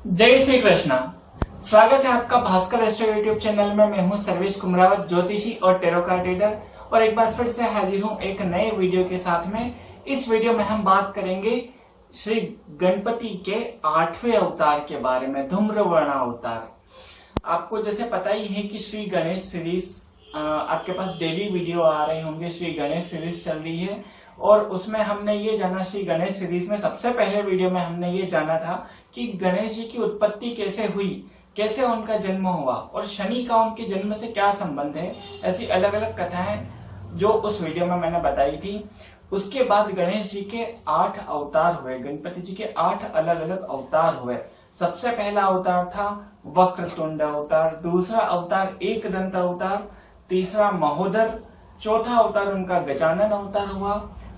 जय श्री कृष्णा। स्वागत है आपका भास्कर एस्ट्रो यूट्यूब चैनल में। मैं हूं सर्वेश कुमरावत, ज्योतिषी और टेरो कार्ड रीडर, और एक बार फिर से हाजिर हूं एक नए वीडियो के साथ में। इस वीडियो में हम बात करेंगे श्री गणपति के 8वें अवतार के बारे में, धूम्रवर्ण अवतार। आपको जैसे पता ही है कि श्री गणेश सीरीज आपके पास डेली वीडियो आ रहे होंगे। श्री गणेश सीरीज चल रही है और उसमें हमने ये जाना, श्री गणेश सीरीज में सबसे पहले वीडियो में हमने ये जाना था कि गणेश जी की उत्पत्ति कैसे हुई, कैसे उनका जन्म हुआ और शनि का उनके जन्म से क्या संबंध है। ऐसी अलग अलग कथाएं जो उस वीडियो में मैंने बताई थी। उसके बाद गणेश जी के 8 अवतार हुए, गणपति जी के 8 अलग अलग अवतार हुए। सबसे पहला अवतार था वक्रतुंड अवतार, दूसरा अवतार एकदंत अवतार, तीसरा महोदर, चौथा अवतार उनका गजानन अवतार हुआ,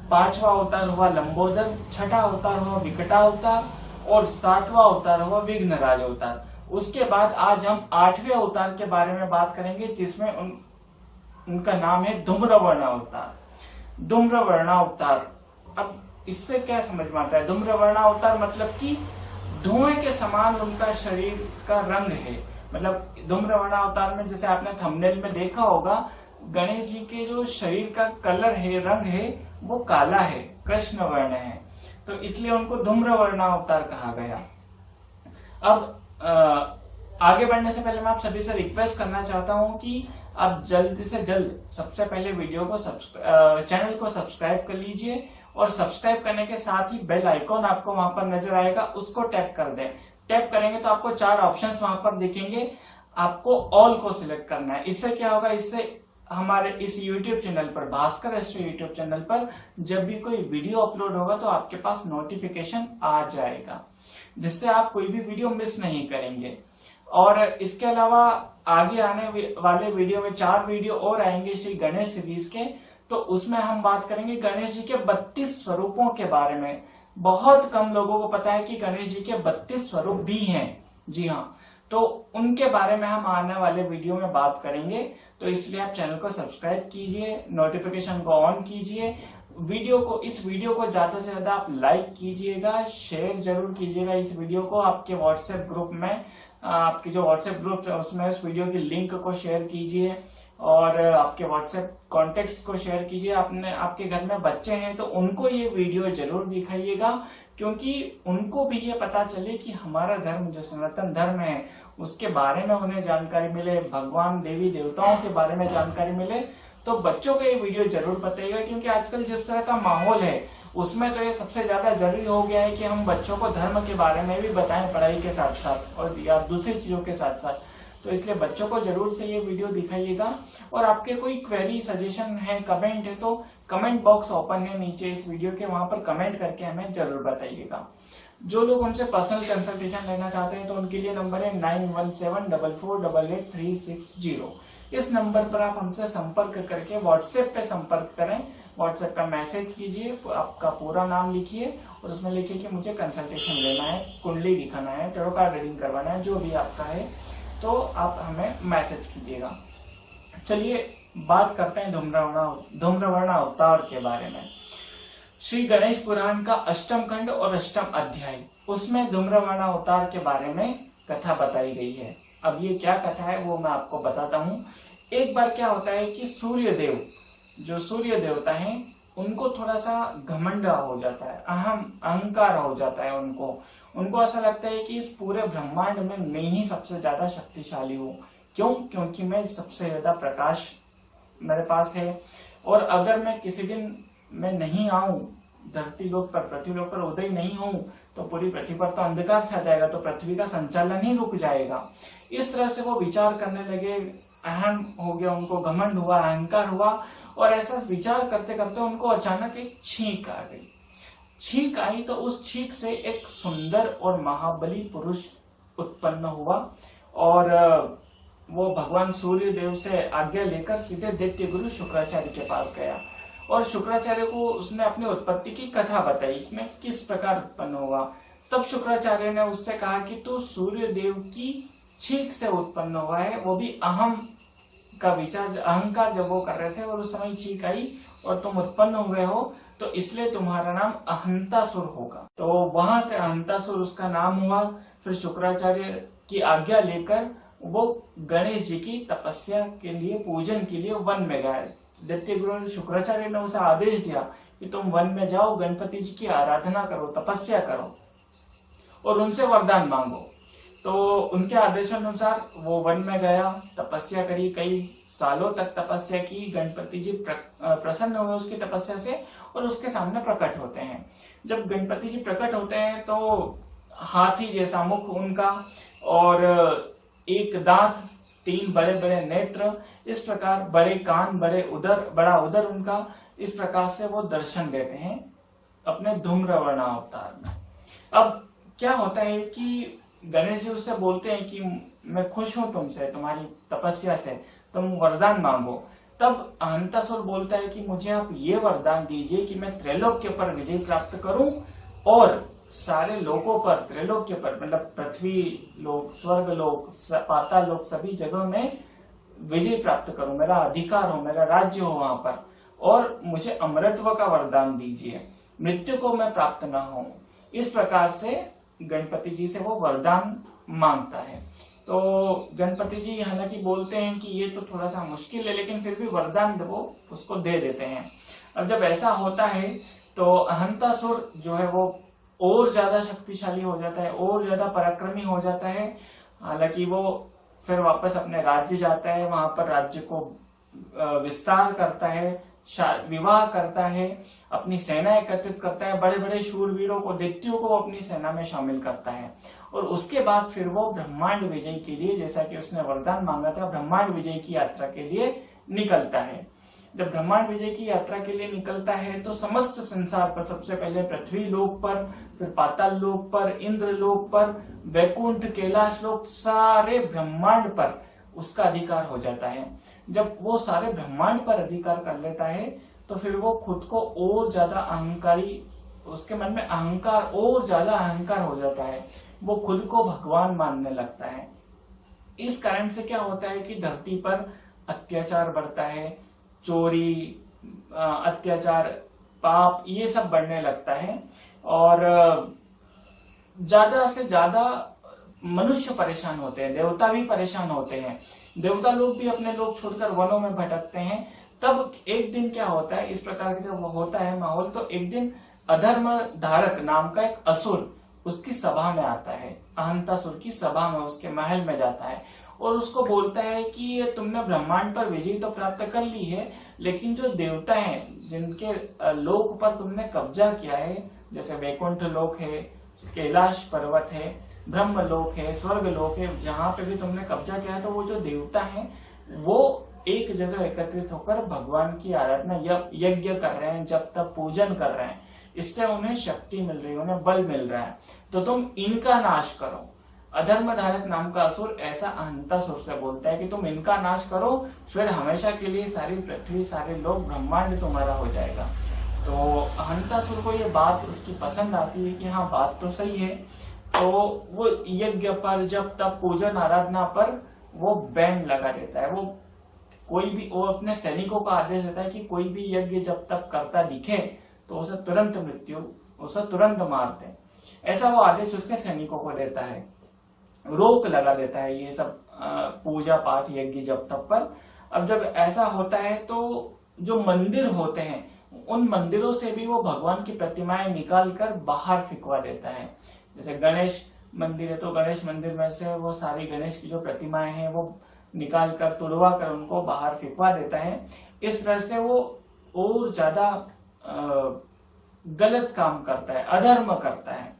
पांचवा अवतार हुआ लंबोदर, छठा अवतार हुआ विकटावतार और सातवां अवतार हुआ विघ्नराज अवतार। उसके बाद आज हम 8वें अवतार के बारे में बात करेंगे, जिसमें उनका नाम है धूम्रवर्ण अवतार। धूम्रवर्ण अवतार, अब इससे क्या समझ में आता है? धूम्रवर्ण अवतार मतलब कि धुएं के समान उनका शरीर का रंग है। मतलब धूम्रवर्ण अवतार में जैसे आपने थंबनेल में देखा होगा, गणेश जी के जो शरीर का कलर है, रंग है, वो काला है, कृष्ण वर्ण है, तो इसलिए उनको धूम्रवर्ण अवतार कहा गया। अब आगे बढ़ने से पहले मैं आप सभी से रिक्वेस्ट करना चाहता हूं कि आप जल्द से जल्द सबसे पहले वीडियो को चैनल को सब्सक्राइब कर लीजिए, और सब्सक्राइब करने के साथ ही बेल आइकॉन आपको वहां पर नजर आएगा, उसको टैप कर दें। टैप करेंगे तो आपको 4 ऑप्शंस वहां पर दिखेंगे, आपको ऑल को सिलेक्ट करना है। इससे क्या होगा, इससे हमारे इस YouTube चैनल पर, भास्कर एस्ट्रो YouTube चैनल पर जब भी कोई वीडियो अपलोड होगा तो आपके पास नोटिफिकेशन आ जाएगा, जिससे आप कोई भी वीडियो मिस नहीं करेंगे। और इसके अलावा आगे आने वाले वीडियो में 4 वीडियो और आएंगे श्री गणेश सीरीज के, तो उसमें हम बात करेंगे गणेश जी के 32 स्वरूपों के बारे में। बहुत कम लोगों को पता है कि गणेश जी के 32 स्वरूप भी हैं। जी हाँ, तो उनके बारे में हम आने वाले वीडियो में बात करेंगे। तो इसलिए आप चैनल को सब्सक्राइब कीजिए, नोटिफिकेशन को ऑन कीजिए, इस वीडियो को ज्यादा से ज्यादा आप लाइक कीजिएगा, शेयर जरूर कीजिएगा इस वीडियो को आपके व्हाट्सएप ग्रुप में। आपकी जो व्हाट्सएप ग्रुप है उसमें इस वीडियो की लिंक को शेयर कीजिए और आपके व्हाट्सएप कॉन्टेक्ट्स को शेयर कीजिए। आपके घर में बच्चे हैं तो उनको ये वीडियो जरूर दिखाइएगा, क्योंकि उनको भी ये पता चले कि हमारा धर्म जो सनातन धर्म है उसके बारे में उन्हें जानकारी मिले, भगवान देवी देवताओं के बारे में जानकारी मिले। तो बच्चों को ये वीडियो जरूर बताइएगा, क्योंकि आजकल जिस तरह का माहौल है उसमें तो ये सबसे ज्यादा जरूरी हो गया है कि हम बच्चों को धर्म के बारे में भी बताएं, पढ़ाई के साथ साथ और या दूसरी चीजों के साथ साथ। तो इसलिए बच्चों को जरूर से ये वीडियो दिखाइएगा। और आपके कोई क्वेरी, सजेशन है, कमेंट है, तो कमेंट बॉक्स ओपन है नीचे इस वीडियो के, वहां पर कमेंट करके हमें जरूर बताइएगा। जो लोग हमसे पर्सनल कंसल्टेशन लेना चाहते हैं तो उनके लिए नंबर है 9174488360। इस नंबर पर आप हमसे संपर्क करके व्हाट्सएप पे संपर्क करें। व्हाट्सएप पे मैसेज कीजिए, आपका पूरा नाम लिखिए और उसमें लिखिए कि मुझे कंसल्टेशन लेना है, कुंडली दिखाना है, टेरो कार्ड रीडिंग करवाना है, जो भी आपका है, तो आप हमें मैसेज कीजिएगा। चलिए बात करते हैं धूम्रवर्ण अवतार के बारे में। श्री गणेश पुराण का 8म खंड और 8म अध्याय, उसमें धूम्रवर्ण अवतार के बारे में कथा बताई गई है। अब ये क्या कथा है वो मैं आपको बताता हूँ। एक बार क्या होता है कि सूर्यदेव, जो सूर्य देवता हैं, उनको थोड़ा सा घमंड हो जाता है, अहंकार हो जाता है। उनको ऐसा लगता है कि इस पूरे ब्रह्मांड में मैं ही सबसे ज्यादा शक्तिशाली हूँ। क्यों? क्योंकि मैं सबसे ज्यादा प्रकाश मेरे पास है, और अगर मैं किसी दिन मैं नहीं आऊं धरती लोक पर, पृथ्वी लोक पर उदय नहीं हूं, तो पूरी पृथ्वी पर तो अंधकार छा जाएगा, तो पृथ्वी का संचालन ही रुक जाएगा। इस तरह से वो विचार करने लगे, अहम हो गया, उनको घमंड हुआ, अहंकार हुआ, और ऐसा विचार करते करते उनको अचानक एक छींक आ गई। छींक आई तो उस छींक से एक सुंदर और महाबली पुरुष उत्पन्न हुआ, और वो भगवान सूर्य देव से आज्ञा लेकर सीधे दैत्य गुरु शुक्राचार्य के पास गया, और शुक्राचार्य को उसने अपनी उत्पत्ति की कथा बताई कि मैं किस प्रकार उत्पन्न हुआ। तब शुक्राचार्य ने उससे कहा कि तू सूर्य देव की छींक से उत्पन्न हुआ है, वो भी अहम का विचार, अहंकार जब वो कर रहे थे और उस समय छींक आई और तुम उत्पन्न हुए हो, तो इसलिए तुम्हारा नाम अहंतासुर होगा। तो वहां से अहंतासुर उसका नाम हुआ। फिर शुक्राचार्य की आज्ञा लेकर वो गणेश जी की तपस्या के लिए, पूजन के लिए वन में गए। दैत्य गुरु शुक्राचार्य ने उसे आदेश दिया कि तुम वन में जाओ, गणपति जी की आराधना करो, तपस्या करो और उनसे वरदान मांगो। तो उनके आदेशानुसार वो वन में गया, तपस्या करी, कई सालों तक तपस्या की। गणपति जी प्रसन्न हुए उसकी तपस्या से और उसके सामने प्रकट होते हैं। जब गणपति जी प्रकट होते हैं तो हाथी जैसा मुख उनका और एक दांत, 3 बड़े बड़े नेत्र, इस प्रकार बड़े कान, बड़ा उदर उनका, इस प्रकार से वो दर्शन देते हैं अपने धूम्रवर्ण अवतार में। अब क्या होता है कि गणेश जी उससे बोलते हैं कि मैं खुश हूं तुमसे, तुम्हारी तपस्या से, तुम वरदान मांगो। तब अहंतासुर बोलता है कि मुझे आप ये वरदान दीजिए कि मैं त्रैलोक्य पर विजय प्राप्त करूं और सारे लोकों पर, त्रैलोक्य पर मतलब पृथ्वी लोक, स्वर्ग लोक, पाताल लोक, सभी जगहों में विजय प्राप्त करूं, मेरा अधिकार हो, मेरा राज्य हो वहां पर, और मुझे अमरत्व का वरदान दीजिए, मृत्यु को मैं प्राप्त न हो। इस प्रकार से गणपति जी से वो वरदान मांगता है। तो गणपति जी हालांकि बोलते हैं कि ये तो थोड़ा सा मुश्किल है, लेकिन फिर भी वरदान वो उसको दे देते हैं। अब जब ऐसा होता है तो अहंतासुर जो है वो और ज्यादा शक्तिशाली हो जाता है, और ज्यादा पराक्रमी हो जाता है। हालांकि वो फिर वापस अपने राज्य जाता है, वहां पर राज्य को विस्तार करता है, विवाह करता है, अपनी सेना एकत्रित करता है, बड़े बड़े शूरवीरों को, दैत्यों को अपनी सेना में शामिल करता है। और उसके बाद फिर वो ब्रह्मांड विजय के लिए, जैसा कि उसने वरदान मांगा था, ब्रह्मांड विजय की यात्रा के लिए निकलता है। जब ब्रह्मांड विजय की यात्रा के लिए निकलता है तो समस्त संसार पर, सबसे पहले पृथ्वी लोक पर, फिर पाताल लोक पर, इंद्र लोक पर, वैकुंठ, कैलाश लोक, सारे ब्रह्मांड पर उसका अधिकार हो जाता है। जब वो सारे ब्रह्मांड पर अधिकार कर लेता है तो फिर वो खुद को और ज्यादा अहंकारी, उसके मन में अहंकार, और ज्यादा अहंकार हो जाता है, वो खुद को भगवान मानने लगता है। इस कारण से क्या होता है कि धरती पर अत्याचार बढ़ता है, चोरी, अत्याचार, पाप, ये सब बढ़ने लगता है और ज्यादा से ज्यादा मनुष्य परेशान होते हैं, देवता भी परेशान होते हैं, देवता लोग भी अपने लोग छोड़कर वनों में भटकते हैं। तब एक दिन क्या होता है, इस प्रकार का जब होता है माहौल, तो एक दिन अधर्म धारक नाम का एक असुर उसकी सभा में आता है, अहंतासुर की सभा में, उसके महल में जाता है और उसको बोलता है कि तुमने ब्रह्मांड पर विजय तो प्राप्त कर ली है, लेकिन जो देवता हैं जिनके लोक पर तुमने कब्जा किया है, जैसे वैकुंठ लोक है, कैलाश पर्वत है, ब्रह्म लोक है, स्वर्ग लोक है, जहां पे भी तुमने कब्जा किया है, तो वो जो देवता हैं वो एक जगह एकत्रित होकर भगवान की आराधना, यज्ञ कर रहे हैं, जब तक पूजन कर रहे हैं, इससे उन्हें शक्ति मिल रही है, उन्हें बल मिल रहा है, तो तुम इनका नाश करो। अधर्म धारक नाम का असुर ऐसा अहंतासुर से बोलता है कि तुम इनका नाश करो, फिर हमेशा के लिए सारी पृथ्वी, सारे लोग, ब्रह्मांड तुम्हारा हो जाएगा। तो अहंतासुर को ये बात उसकी पसंद आती है कि हाँ बात तो सही है। तो वो यज्ञ पर, जब तब, पूजन आराधना पर वो बैन लगा देता है। वो कोई भी, वो अपने सैनिकों का आदेश देता है कि कोई भी यज्ञ जब तक करता दिखे तो उसे तुरंत मृत्यु, उसे तुरंत मार दे। ऐसा वो आदेश उसके सैनिकों को देता है, रोक लगा देता है ये सब पूजा पाठ, यज्ञ जब तब पर। अब जब ऐसा होता है तो जो मंदिर होते हैं उन मंदिरों से भी वो भगवान की प्रतिमाएं निकाल कर बाहर फिकवा देता है। जैसे गणेश मंदिर है तो गणेश मंदिर में से वो सारी गणेश की जो प्रतिमाएं हैं वो निकाल कर, तुड़वा कर उनको बाहर फिकवा देता है। इस तरह से वो और ज्यादा गलत काम करता है, अधर्म करता है।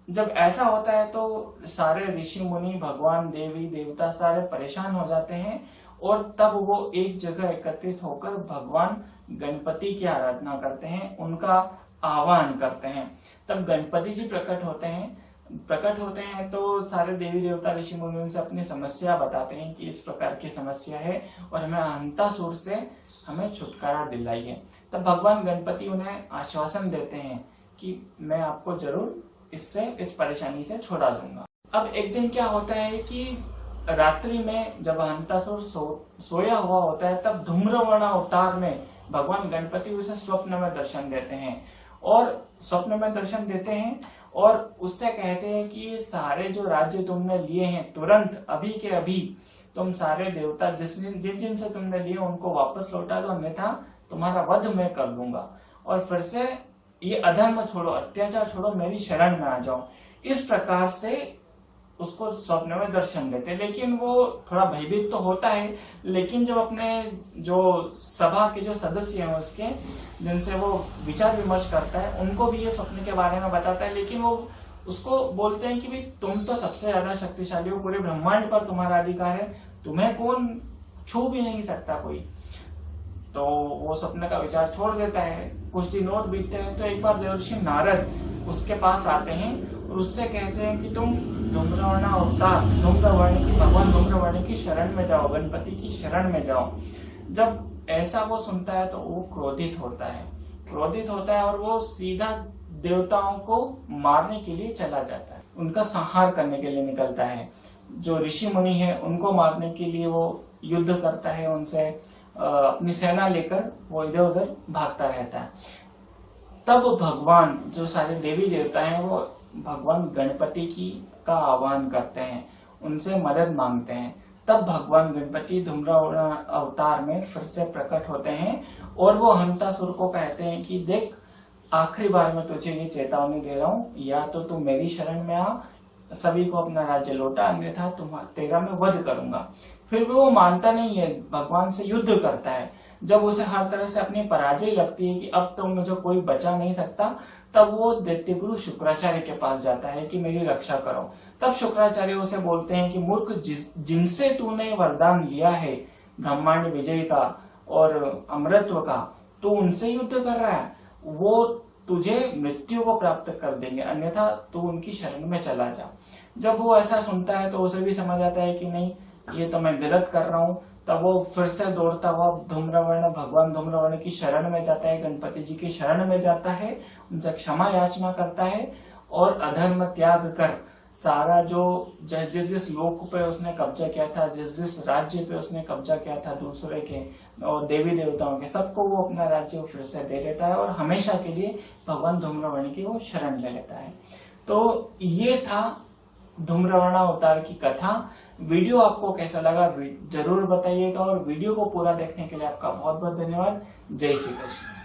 जब ऐसा होता है तो सारे ऋषि मुनि, भगवान, देवी देवता सारे परेशान हो जाते हैं और तब वो एक जगह एकत्रित होकर भगवान गणपति की आराधना करते हैं, उनका आह्वान करते हैं। तब गणपति जी प्रकट होते हैं तो सारे देवी देवता, ऋषि मुनि उनसे अपनी समस्या बताते हैं कि इस प्रकार की समस्या है और हमें अहंतासुर से हमें छुटकारा दिलाइए। तब भगवान गणपति उन्हें आश्वासन देते हैं कि मैं आपको जरूर इस परेशानी से छुड़ा दूंगा। अब एक दिन क्या होता है कि रात्रि में जब अहंतासुर सोया हुआ होता है तब धूम्रवर्ण अवतार में भगवान गणपति उसे स्वप्न में दर्शन देते हैं और और उससे कहते हैं कि ये सारे जो राज्य तुमने लिए हैं तुरंत अभी के अभी तुम सारे देवता जिन जिन से तुमने लिए उनको वापस लौटा दो, अन्यथा तुम्हारा वध मैं कर दूंगा। और फिर से ये अधर्म छोड़ो, अत्याचार छोड़ो, मेरी शरण में आ जाओ। इस प्रकार से उसको स्वप्न में दर्शन देते। लेकिन वो थोड़ा भयभीत तो होता है, लेकिन जब अपने जो सभा के जो सदस्य हैं उसके जिनसे वो विचार विमर्श करता है उनको भी ये स्वप्न के बारे में बताता है। लेकिन वो उसको बोलते हैं कि भाई तुम तो सबसे ज्यादा शक्तिशाली हो, पूरे ब्रह्मांड पर तुम्हारा अधिकार है, तुम्हें कौन छू भी नहीं सकता कोई। तो वो स्वप्न का विचार छोड़ देता है। कुछ दिन और बीतते हैं तो एक बार देवर्षि नारद उसके पास आते हैं और उससे कहते हैं कि तुम धूम्रवर्ण अवतार धूम्रवर्ण की भगवान धूम्रवर्ण की शरण में जाओ, गणपति की शरण में जाओ। जब ऐसा वो सुनता है तो वो क्रोधित होता है और वो सीधा देवताओं को मारने के लिए चला जाता है, उनका संहार करने के लिए निकलता है। जो ऋषि मुनि है उनको मारने के लिए वो युद्ध करता है, उनसे अपनी सेना लेकर वो इधर उधर भागता रहता है। तब भगवान जो सारे देवी देवता हैं वो भगवान गणपति की का आह्वान करते हैं, उनसे मदद मांगते हैं। तब भगवान गणपति धूम्रवर्ण अवतार में फिर से प्रकट होते हैं और वो हंतासुर को कहते हैं कि देख, आखिरी बार मैं तुझे ये चेतावनी दे रहा हूँ, या तो तू मेरी शरण में आ, सभी को अपना राज्य लौटा, अन्यथा तेरा मैं वध करूंगा। फिर भी वो मानता नहीं है, भगवान से युद्ध करता है। जब उसे हर तरह से अपनी पराजय लगती है कि अब तो मुझे कोई बचा नहीं सकता, तब वो दैत्यगुरु शुक्राचार्य के पास जाता है कि मेरी रक्षा करो। तब शुक्राचार्य उसे बोलते हैं कि मूर्ख, जिनसे तूने वरदान लिया है ब्रह्मांड विजय का और अमृतत्व का, तू उनसे युद्ध कर रहा है, वो तुझे मृत्यु को प्राप्त कर देंगे, अन्यथा तू उनकी शरण में चला जा। जब वो ऐसा सुनता है तो उसे भी समझ आता है कि नहीं, ये तो मैं गलत कर रहा हूँ। तब वो फिर से दौड़ता हुआ भगवान धूम्रवर्ण की शरण में जाता है, गणपति जी की शरण में जाता है, उनसे क्षमा याचना करता है और अधर्म त्याग कर सारा जो जिस लोक पे उसने कब्जा किया था, जिस राज्य पे उसने कब्जा किया था दूसरे के और देवी देवताओं के, सबको वो अपना राज्य फिर से दे देता है और हमेशा के लिए भगवान धूम्रवर्ण की वो शरण ले लेता है। तो ये था धूम्रवर्ण अवतार की कथा। वीडियो आपको कैसा लगा जरूर बताइएगा और वीडियो को पूरा देखने के लिए आपका बहुत बहुत धन्यवाद। जय श्री कृष्ण।